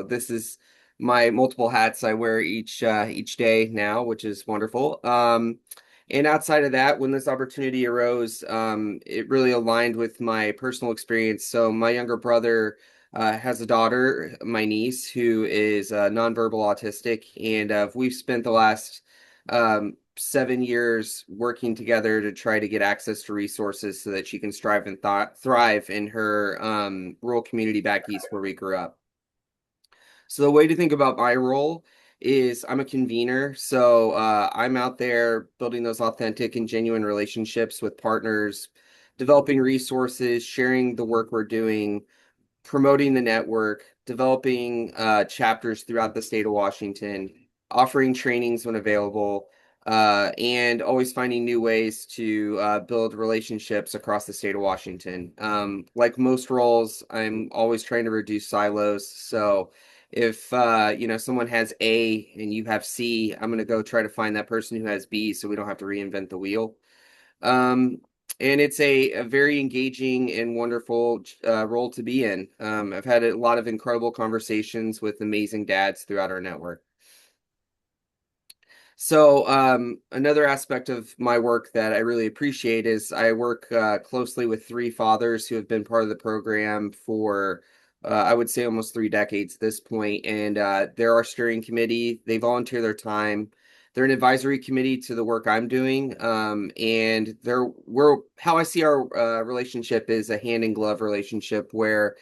this is my multiple hats I wear each day now, which is wonderful. And outside of that, when this opportunity arose, it really aligned with my personal experience. So my younger brother has a daughter, my niece, who is nonverbal autistic, and we've spent the last 7 years working together to try to get access to resources so that she can strive and thrive in her rural community back east where we grew up. So the way to think about my role is I'm a convener. So I'm out there building those authentic and genuine relationships with partners, developing resources, sharing the work we're doing, promoting the network, developing chapters throughout the state of Washington, offering trainings when available, and always finding new ways to build relationships across the state of Washington. Like most roles, I'm always trying to reduce silos. So if someone has A and you have C, I'm going to go try to find that person who has B so we don't have to reinvent the wheel. And it's a very engaging and wonderful role to be in. I've had a lot of incredible conversations with amazing dads throughout our network. So another aspect of my work that I really appreciate is I work closely with 3 fathers who have been part of the program for, I would say, almost 3 decades at this point. And they're our steering committee. They volunteer their time. They're an advisory committee to the work I'm doing. And how I see our relationship is a hand in glove relationship where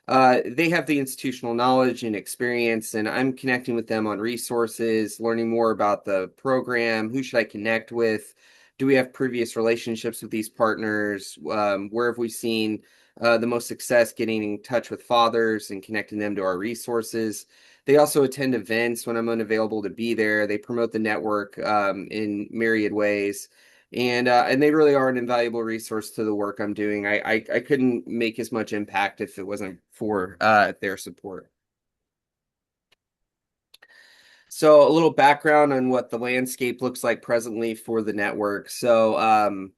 they have the institutional knowledge and experience, and I'm connecting with them on resources, learning more about the program. Who should I connect with? Do we have previous relationships with these partners? Where have we seen the most success getting in touch with fathers and connecting them to our resources? They also attend events when I'm unavailable to be there. They promote the network in myriad ways. And they really are an invaluable resource to the work I'm doing. I couldn't make as much impact if it wasn't for their support. So a little background on what the landscape looks like presently for the network. So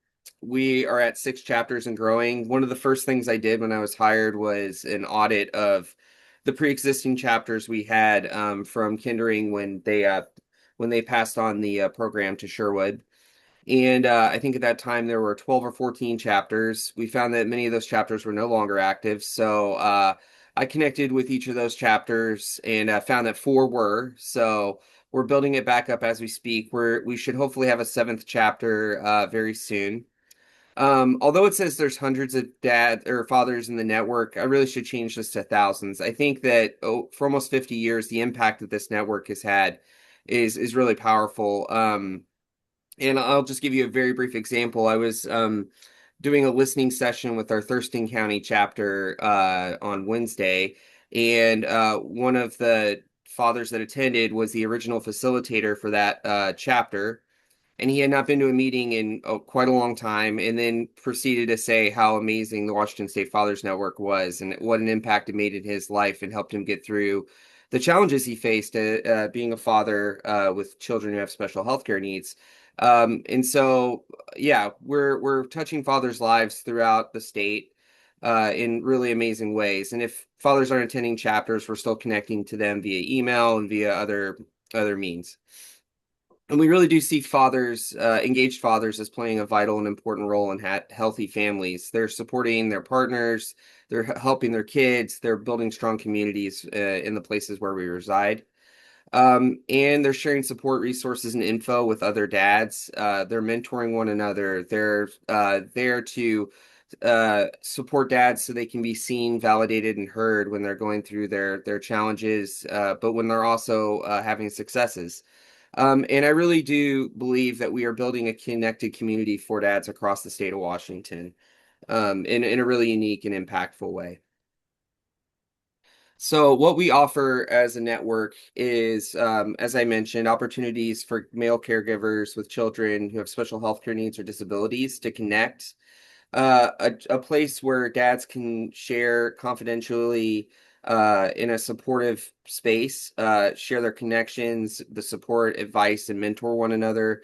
we are at 6 chapters and growing. One of the first things I did when I was hired was an audit of the pre-existing chapters we had from Kindering when they passed on the program to Sherwood. And I think at that time there were 12 or 14 chapters. We found that many of those chapters were no longer active. So I connected with each of those chapters and found that 4 were. So we're building it back up as we speak. We should hopefully have a 7th chapter very soon. Although it says there's hundreds of dad or fathers in the network, I really should change this to thousands. I think that for almost 50 years, the impact that this network has had is really powerful. And I'll just give you a very brief example. I was doing a listening session with our Thurston County chapter on Wednesday, and one of the fathers that attended was the original facilitator for that chapter. And he had not been to a meeting in quite a long time, and then proceeded to say how amazing the Washington State Fathers Network was and what an impact it made in his life and helped him get through the challenges he faced being a father with children who have special healthcare needs. And so, yeah, we're touching fathers' lives throughout the state in really amazing ways. And if fathers aren't attending chapters, we're still connecting to them via email and via other means. And we really do see fathers, engaged fathers, as playing a vital and important role in healthy families. They're supporting their partners, they're helping their kids, they're building strong communities in the places where we reside. And they're sharing support resources and info with other dads. They're mentoring one another. They're there to support dads so they can be seen, validated, and heard when they're going through their challenges, but when they're also having successes. And I really do believe that we are building a connected community for dads across the state of Washington in a really unique and impactful way. So what we offer as a network is, as I mentioned, opportunities for male caregivers with children who have special healthcare needs or disabilities to connect. A place where dads can share confidentially in a supportive space, share their connections, the support, advice, and mentor one another.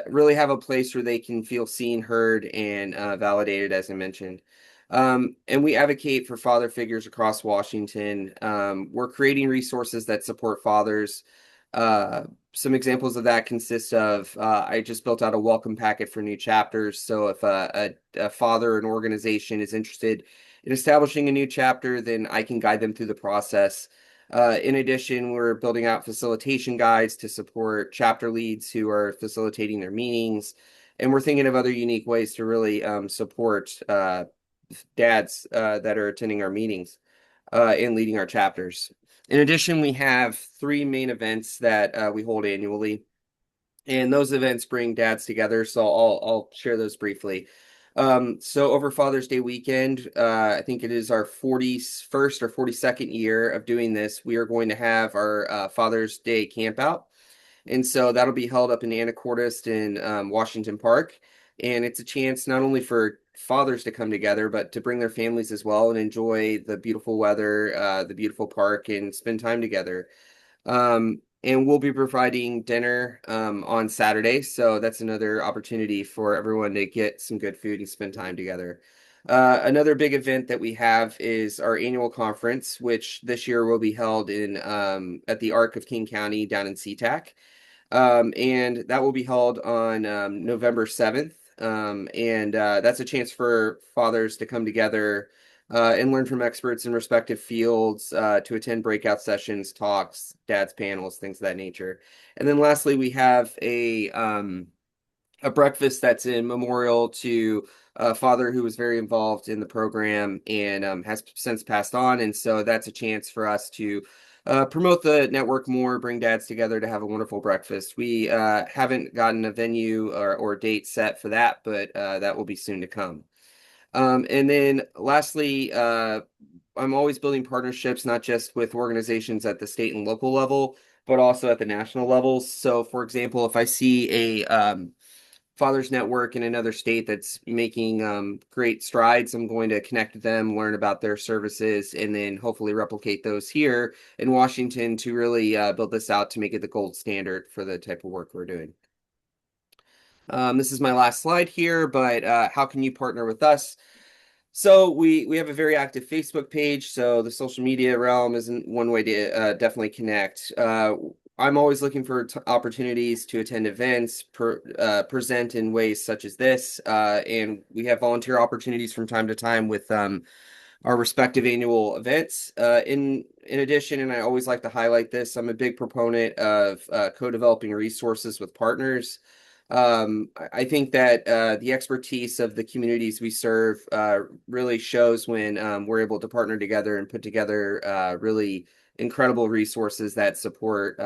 Really have a place where they can feel seen, heard, and validated, as I mentioned. And we advocate for father figures across Washington. We're creating resources that support fathers. Some examples of that consist of I just built out a welcome packet for new chapters. So if a father or an organization is interested in establishing a new chapter, then I can guide them through the process. In addition, we're building out facilitation guides to support chapter leads who are facilitating their meetings. And we're thinking of other unique ways to really support dads that are attending our meetings and leading our chapters. In addition, we have 3 main events that we hold annually, and those events bring dads together. So I'll share those briefly. So over Father's Day weekend, I think it is our 41st or 42nd year of doing this. We are going to have our Father's Day campout. And so that'll be held up in Anacortes in Washington Park. And it's a chance not only for fathers to come together, but to bring their families as well and enjoy the beautiful weather, the beautiful park, and spend time together. And we'll be providing dinner on Saturday. So that's another opportunity for everyone to get some good food and spend time together. Another big event that we have is our annual conference, which this year will be held in at the Arc of King County down in SeaTac. And that will be held on November 7th. And that's a chance for fathers to come together and learn from experts in respective fields, to attend breakout sessions, talks, dad's panels, things of that nature. And then lastly, we have a breakfast that's in memorial to a father who was very involved in the program and has since passed on. And so that's a chance for us to promote the network more, bring dads together to have a wonderful breakfast. We haven't gotten a venue or date set for that, but that will be soon to come. And then lastly, I'm always building partnerships, not just with organizations at the state and local level, but also at the national levels. So for example, if I see a Fathers Network in another state that's making great strides. I'm going to connect with them, learn about their services, and then hopefully replicate those here in Washington to really build this out to make it the gold standard for the type of work we're doing. This is my last slide here, but how can you partner with us? So we have a very active Facebook page. So the social media realm isn't one way to definitely connect. I'm always looking for opportunities to attend events, present in ways such as this, and we have volunteer opportunities from time to time with our respective annual events. In addition, and I always like to highlight this, I'm a big proponent of co-developing resources with partners. I think that the expertise of the communities we serve really shows when we're able to partner together and put together really incredible resources that support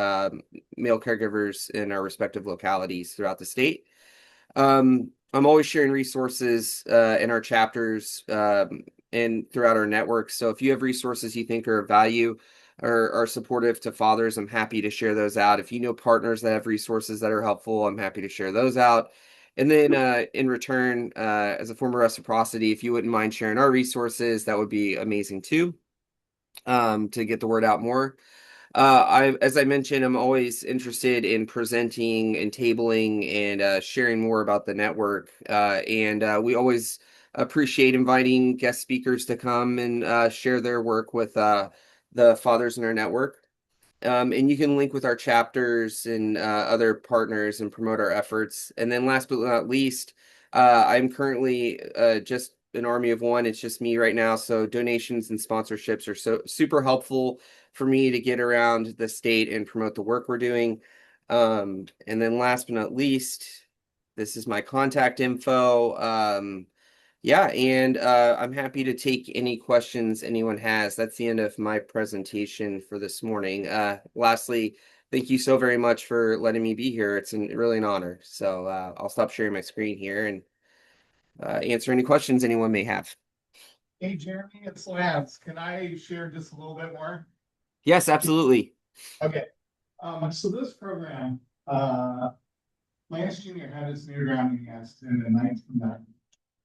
male caregivers in our respective localities throughout the state. I'm always sharing resources in our chapters and throughout our network. So if you have resources you think are of value or are supportive to fathers, I'm happy to share those out. If you know partners that have resources that are helpful, I'm happy to share those out. And then in return, as a form of reciprocity, if you wouldn't mind sharing our resources, that would be amazing too, to get the word out more. As I mentioned, I'm always interested in presenting and tabling and sharing more about the network. And we always appreciate inviting guest speakers to come and share their work with the fathers in our network. And you can link with our chapters and other partners and promote our efforts. And then last but not least, I'm currently just an army of one. It's just me right now. So donations and sponsorships are so super helpful for me to get around the state and promote the work we're doing. And then last but not least, this is my contact info. Yeah, and I'm happy to take any questions anyone has. That's the end of my presentation for this morning. Lastly, thank you so very much for letting me be here. It's really an honor. So I'll stop sharing my screen here and answer any questions anyone may have. Hey, Jeremy, it's Lance. Can I share just a little bit more? Yes, absolutely. Okay. So this program, Lance Jr. had his near drowning accident in 1990.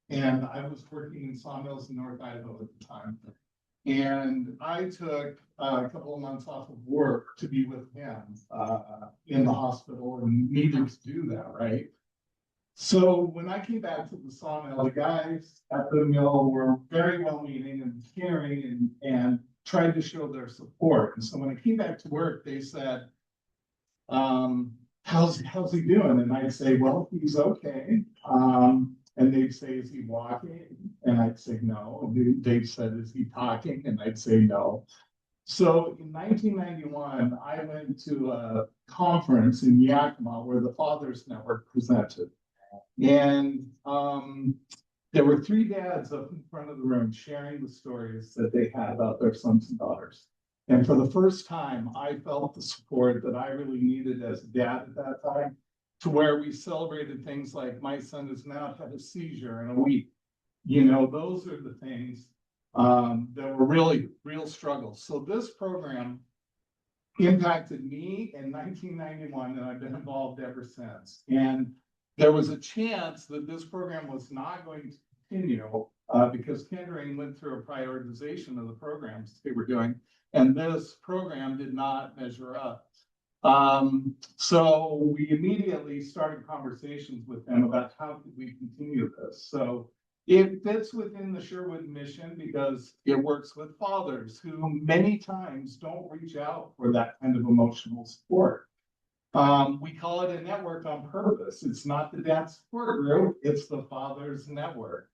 And I was working in sawmills in North Idaho at the time. And I took a couple of months off of work to be with him in the hospital and needed to do that, right? So when I came back to the sawmill, the guys at the mill were very well-meaning and caring and tried to show their support. And so when I came back to work, they said, how's he doing? And I'd say, well, he's okay. And they'd say, is he walking? And I'd say, no. They'd said, is he talking? And I'd say, no. So in 1991, I went to a conference in Yakima where the Fathers Network presented. And there were 3 dads up in front of the room sharing the stories that they had about their sons and daughters. And for the first time, I felt the support that I really needed as a dad at that time, to where we celebrated things like my son has now had a seizure in a week. You know, those are the things that were really real struggles. So this program impacted me in 1991, and I've been involved ever since. And there was a chance that this program was not going to continue because Kendra went through a prioritization of the programs they were doing, and this program did not measure up. So we immediately started conversations with them about how could we continue this. So it fits within the Sherwood mission because it works with fathers who many times don't reach out for that kind of emotional support. We call it a network on purpose. It's not the dad support group, it's the Fathers Network.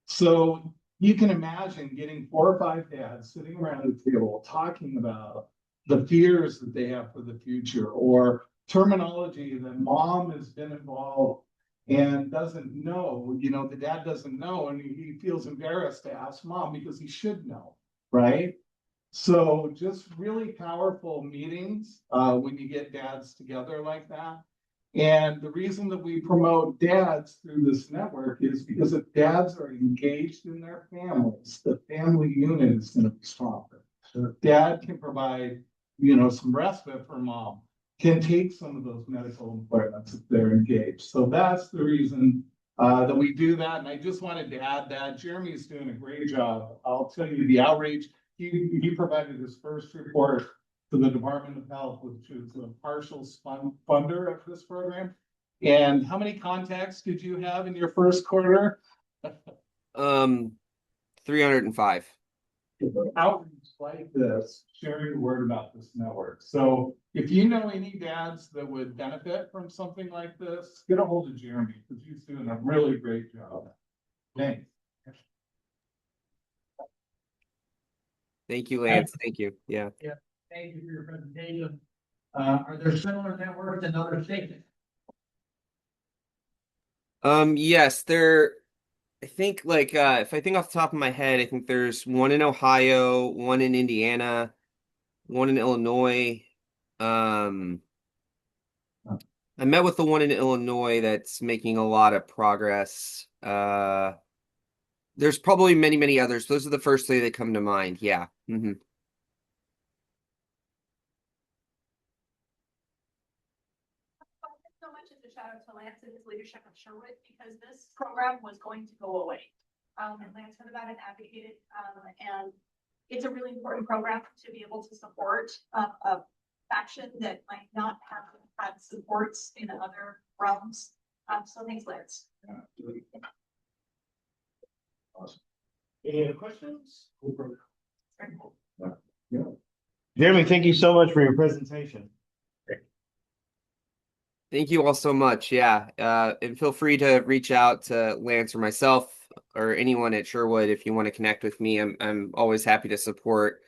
So you can imagine getting 4 or 5 dads sitting around the table talking about the fears that they have for the future, or terminology that mom has been involved and doesn't know, you know, the dad doesn't know, and he feels embarrassed to ask mom because he should know, right? So just really powerful meetings when you get dads together like that. And the reason that we promote dads through this network is because if dads are engaged in their families, the family unit is going to be stronger. So if dad can provide, you know, some respite for mom, can take some of those medical appointments if they're engaged. So that's the reason that we do that. And I just wanted to add that Jeremy's doing a great job. I'll tell you the outreach. He provided his first report to the Department of Health, which is a partial funder of this program. And how many contacts did you have in your first quarter? 305. Outreach like this, sharing the word about this network. So if you know any dads that would benefit from something like this, get a hold of Jeremy because he's doing a really great job. Thanks. Thank you, Lance. Thank you. Yeah. Thank you for your presentation. Are there similar networks in other states? Yes, I think like if I think off the top of my head, I think there's one in Ohio, one in Indiana, one in Illinois. I met with the one in Illinois that's making a lot of progress. There's probably many, many others. Those are the first three that come to mind. Yeah. Mm-hmm. So much as a shout out to Lance and his leadership of Sherwood, because this program was going to go away. And Lance heard about it, advocated, and it's a really important program to be able to support a faction that might not have had supports in other realms. So thanks, Lance. Awesome. Any other questions? Jeremy, thank you so much for your presentation. Thank you all so much. Yeah. And feel free to reach out to Lance or myself or anyone at Sherwood if you want to connect with me. I'm always happy to support.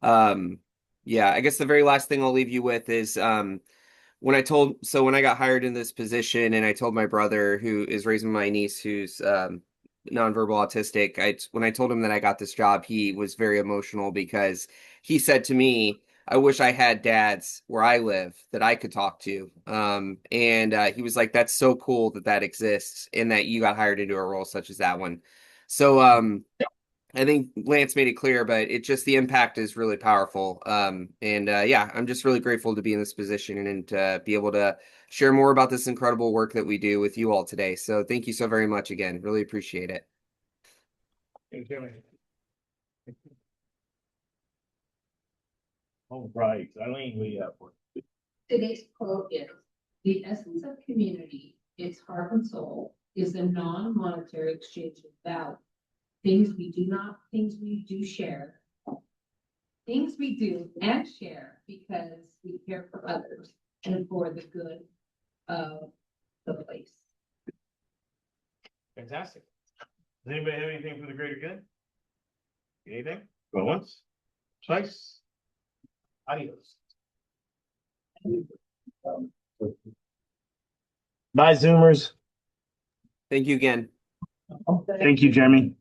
Yeah, I guess the very last thing I'll leave you with is when I got hired in this position and I told my brother who is raising my niece who's nonverbal autistic, when I told him that I got this job, he was very emotional because he said to me, I wish I had dads where I live that I could talk to. And he was like, that's so cool that exists and that you got hired into a role such as that one. So I think Lance made it clear, but the impact is really powerful. Yeah, I'm just really grateful to be in this position and to be able to share more about this incredible work that we do with you all today. So thank you so very much again. Really appreciate it. Thank you. All right, Eileen, we have one. Today's quote is, "The essence of community, its heart and soul, is the non-monetary exchange of value. Things we do share. Things we do and share because we care for others and for the good of the place." Fantastic. Does anybody have anything for the greater good? Anything? Go once, twice. Adios. Bye, Zoomers. Thank you again. Thank you, Jeremy.